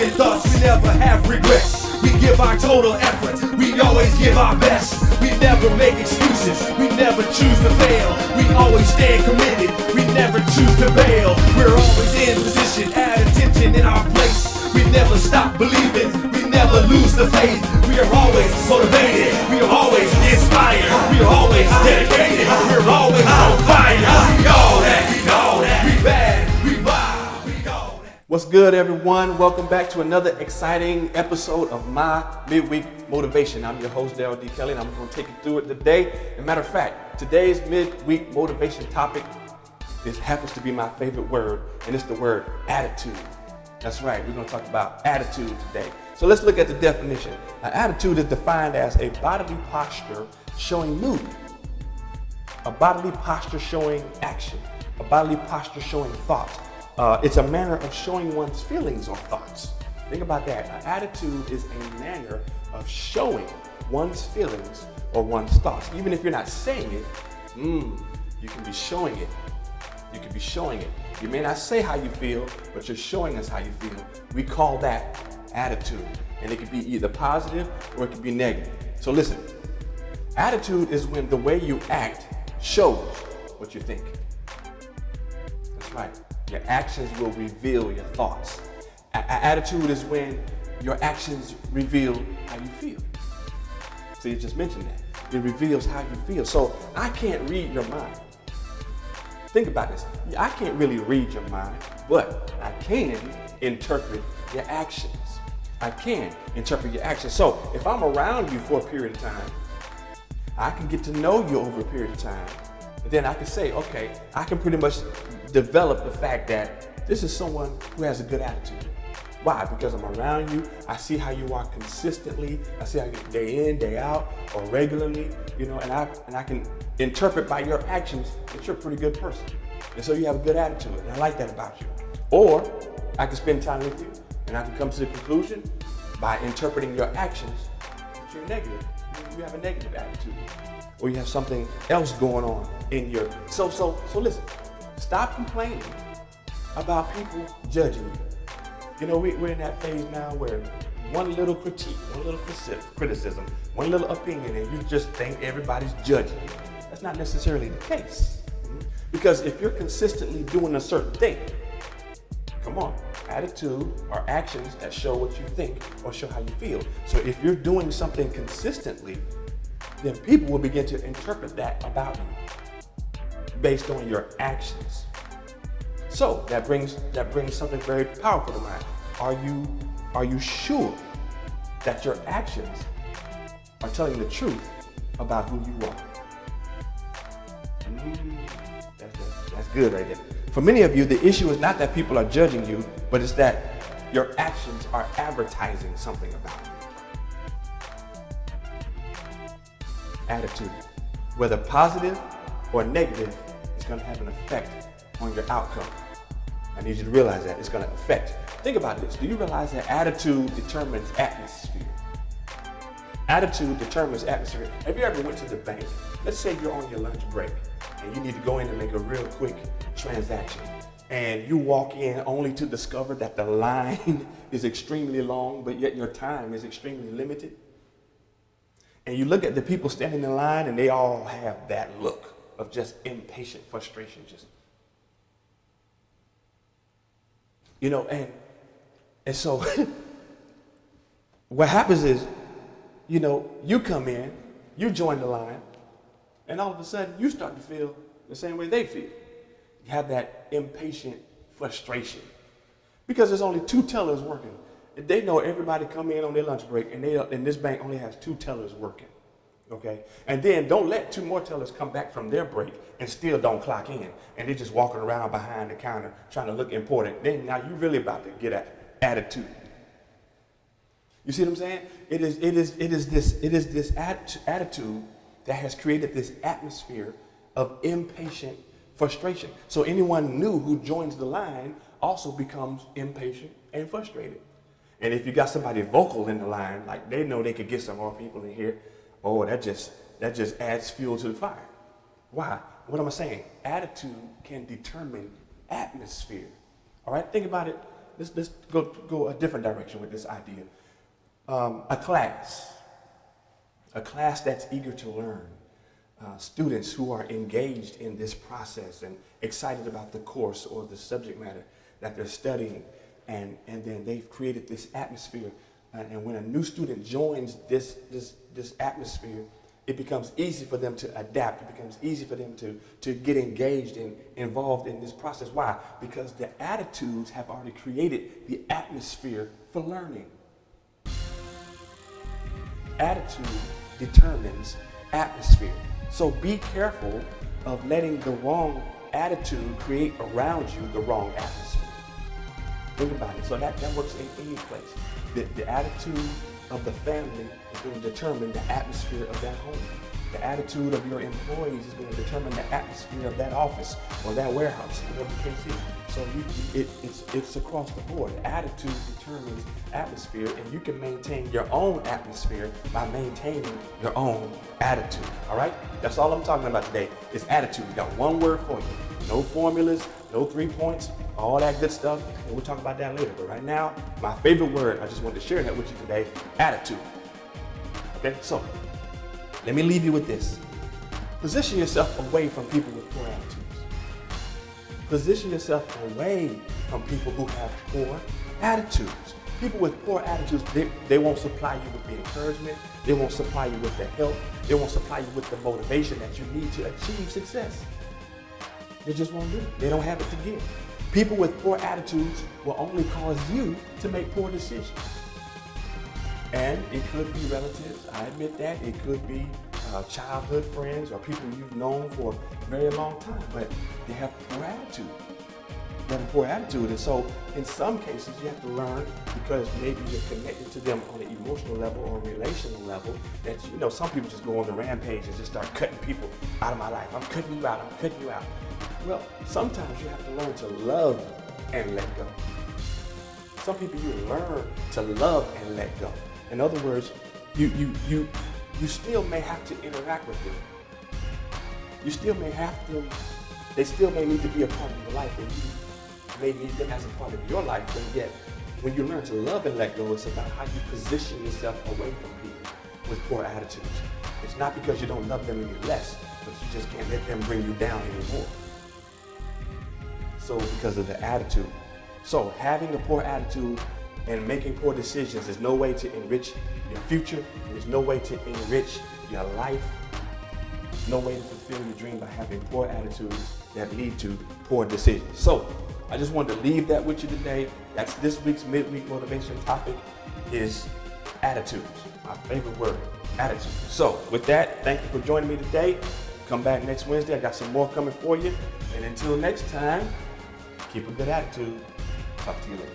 second thoughts, we never have regrets. We give our total effort, we always give our best. We never make excuses, we never choose to fail. We always stand committed, we never choose to bail. We're always in position, at attention in our place. We never stop believing, we never lose the faith. We are always motivated, we are always inspired. We are always dedicated, we're always on fire. We all that, we know that, we bad, we wild, we know that. What's good, everyone? Welcome back to another exciting episode of my Midweek Motivation. I'm your host, Darrell D. Kelly, and I'm going to take you through it today. As a matter of fact, today's Midweek Motivation topic happens to be my favorite word, and it's the word attitude. That's right, we're going to talk about attitude today. So let's look at the definition. An attitude is defined as a bodily posture showing mood, a bodily posture showing action, a bodily posture showing thought. It's a manner of showing one's feelings or thoughts. Think about that. An attitude is a manner of showing one's feelings or one's thoughts. Even if you're not saying it, you can be showing it. You can be showing it. You may not say how you feel, but you're showing us how you feel. We call that attitude. And it can be either positive or it can be negative. So listen, attitude is when the way you act shows what you think. That's right. Your actions will reveal your thoughts. Attitude is when your actions reveal how you feel. So you just mentioned that. It reveals how you feel. So I can't read your mind. Think about this. I can't really read your mind, but I can interpret your actions. I can interpret your actions. So if I'm around you for a period of time, I can get to know you over a period of time. And then I can say, okay, I can pretty much develop the fact that this is someone who has a good attitude. Why? Because I'm around you, I see how you are consistently, I see how you day in, day out, or regularly, and I can interpret by your actions that you're a pretty good person. And so you have a good attitude, and I like that about you. Or I can spend time with you, and I can come to the conclusion by interpreting your actions that you're negative. You have a negative attitude, or you have something else going on in your, so listen, stop complaining about people judging you. We're in that phase now where one little critique, one little criticism, one little opinion, and you just think everybody's judging you. That's not necessarily the case. Because if you're consistently doing a certain thing, come on, attitude are actions that show what you think or show how you feel. So if you're doing something consistently, then people will begin to interpret that about you based on your actions. So that brings something very powerful to mind. Are you sure that your actions are telling the truth about who you are? That's good right there. For many of you, the issue is not that people are judging you, but it's that your actions are advertising something about you. Attitude, whether positive or negative, is going to have an effect on your outcome. I need you to realize that it's going to affect. Think about this. Do you realize that attitude determines atmosphere? Attitude determines atmosphere. Have you ever went to the bank? Let's say you're on your lunch break and you need to go in and make a real quick transaction. And you walk in only to discover that the line is extremely long, but yet your time is extremely limited. And you look at the people standing in line and they all have that look of just impatient frustration, and so what happens is, you come in, you join the line, and all of a sudden you start to feel the same way they feel. You have that impatient frustration because there's only two tellers working. They know everybody come in on their lunch break, and this bank only has two tellers working. Okay, and then don't let two more tellers come back from their break and still don't clock in, and they're just walking around behind the counter trying to look important. Then now you're really about to get at attitude. You see what I'm saying? It is this attitude that has created this atmosphere of impatient frustration. So anyone new who joins the line also becomes impatient and frustrated. And if you got somebody vocal in the line, like they know they could get some more people in here, oh, that just adds fuel to the fire. Why? What am I saying? Attitude can determine atmosphere. All right, think about it let's go a different direction with this idea. A class that's eager to learn. Students who are engaged in this process and excited about the course or the subject matter that they're studying, and then they've created this atmosphere. And when a new student joins this atmosphere, it becomes easy for them to adapt. It becomes easy for them to get engaged and involved in this process. Why? Because the attitudes have already created the atmosphere for learning. Attitude determines atmosphere. So be careful of letting the wrong attitude create around you the wrong atmosphere. Think about it. So that works in any place. The attitude of the family is going to determine the atmosphere of that home. The attitude of your employees is going to determine the atmosphere of that office or that warehouse, whatever the case is. So it's across the board. Attitude determines atmosphere, and you can maintain your own atmosphere by maintaining your own attitude. All right? That's all I'm talking about today is attitude. We got one word for you. No formulas, no 3 points, all that good stuff. And we'll talk about that later. But right now, my favorite word, I just wanted to share that with you today, attitude. Okay? So, let me leave you with this. Position yourself away from people with poor attitudes. Position yourself away from people who have poor attitudes. People with poor attitudes, they won't supply you with the encouragement. They won't supply you with the help. They won't supply you with the motivation that you need to achieve success. They just won't do it. They don't have it to give. People with poor attitudes will only cause you to make poor decisions. And it could be relatives, I admit that. It could be childhood friends or people you've known for a very long time, but they have poor attitude. They have a poor attitude, and so in some cases you have to learn, because maybe you're connected to them on an emotional level or relational level, that some people just go on the rampage and just start cutting people out of my life. I'm cutting you out, I'm cutting you out. Well, sometimes you have to learn to love and let go. Some people you learn to love and let go. In other words, you still may have to interact with them. You still may have to, they still may need to be a part of your life, and you may need them as a part of your life, but yet when you learn to love and let go, it's about how you position yourself away from people with poor attitudes. It's not because you don't love them any less, but you just can't let them bring you down anymore. So because of the attitude. So having a poor attitude and making poor decisions is no way to enrich your future. There's no way to enrich your life. No way to fulfill your dream by having poor attitudes that lead to poor decisions. So I just wanted to leave that with you today. That's this week's midweek motivation topic is attitudes. My favorite word, attitude. So with that, thank you for joining me today. Come back next Wednesday. I got some more coming for you. And until next time, keep a good attitude. Talk to you later.